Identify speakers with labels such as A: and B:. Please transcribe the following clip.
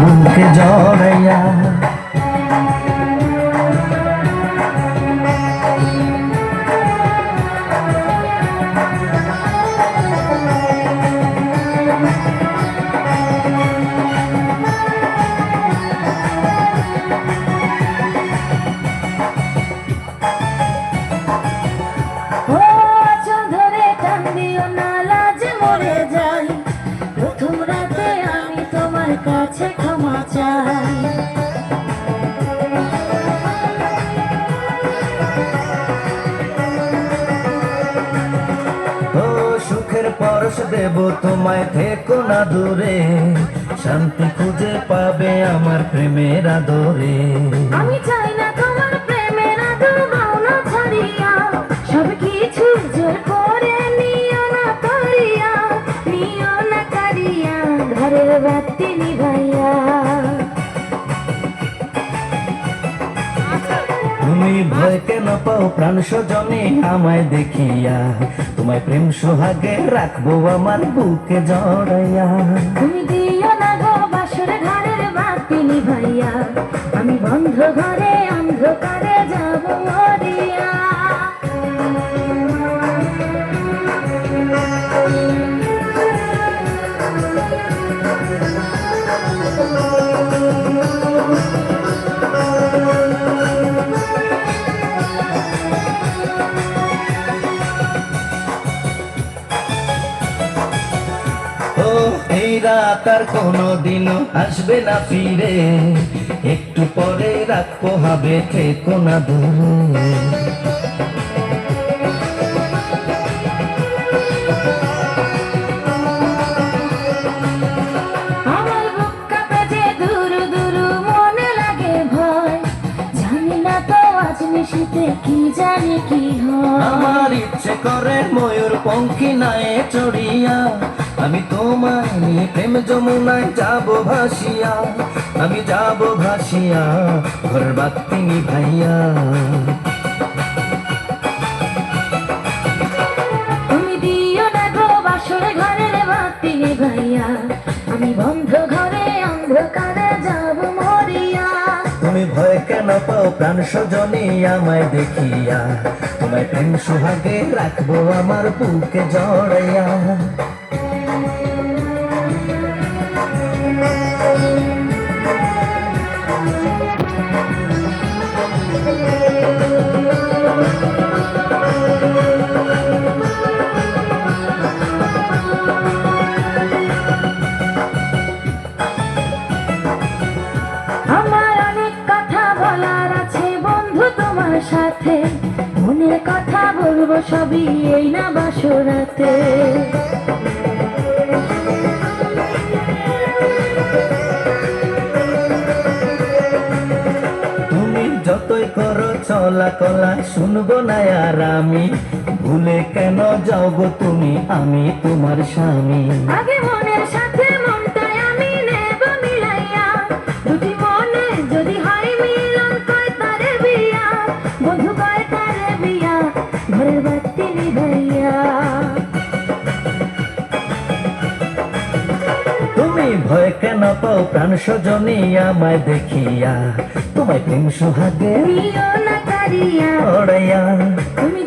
A: বুকে জড়াইয়া
B: কাছে ক্ষমা চাই।
A: ও সুখের পরশ দেব তোমায়, থেকো না দূরে, শান্তি খুঁজে পাবে আমার প্রেমের আদরে।
B: আমি চাই না তোমার প্রেমের আদর ভাওনা ছাড়িয়া, সব কিছু জোর করে নিও না করিয়া, নিও না কারিয়া ঘরের বাতি নিভাইয়া।
A: তুমি ভয় কেন পাও প্রাণ স্বজনে আমায় দেখিয়া, তোমায় প্রেম সোহাগে রাখবো আমার বুকে জড়াইয়া।
B: তুমি দিও না গো বাসর ঘরের বাতি নিভাইয়া, আমি বন্ধ ঘরে অন্ধকারে যাব মরিয়া।
A: এই রাত আর কোনোদিনও আসবে না ফিরে, একটু পরে রাখবো হবে, থেকো না দূরে।
B: আমার বুক কাঁপে যে দুরু দুরু, মনে লাগে ভয়, জানি না তো আজ নিশিতে কি জানি কি হয়।
A: আমার ইচ্ছে করে ময়ূর পঙ্খী নায়ে চড়িয়া, আমি তোমায় নিয়ে প্রেম যমুনায় যাবো ভাসিয়া, আমি যাবো ভাসিয়া ঘরের বাতি নিভাইয়া।
B: তুমি দিও না গো বাসর ঘরের বাতি নিভাইয়া, আমি বন্ধ ঘরে অন্ধকারে যাব মরিয়া।
A: তুমি ভয় কেন পাও প্রাণ স্বজনে আমায় দেখিয়া, তোমায় প্রেম সোহাগে রাখবো আমার বুকে জড়াইয়া।
B: আমার অনেক কথা বলার আছে বন্ধু তোমার সাথে, মনের কথা বলবো সবই এই না বাসরাতে।
A: তুমি যতই করো চলা কলা শুনবো না আর আমি, ভুলে কেন যাও গো তুমি, আমি তোমার স্বামী।
B: আগে মনের সাথে মনটাই আমি নেব মিলাইয়া, দুটি মনে যদি হয় মিলন কয় তারে বিয়া, বন্ধু কয় তারে বিয়া, ঘরের বাতি নিভাইয়া।
A: তুমি ভয় কেন পাও প্রাণ স্বজনে আমায় দেখিয়া, তোমায় প্রেম সোহাগে
B: নিও না কারিয়া
A: জড়াইয়া।
B: তুমি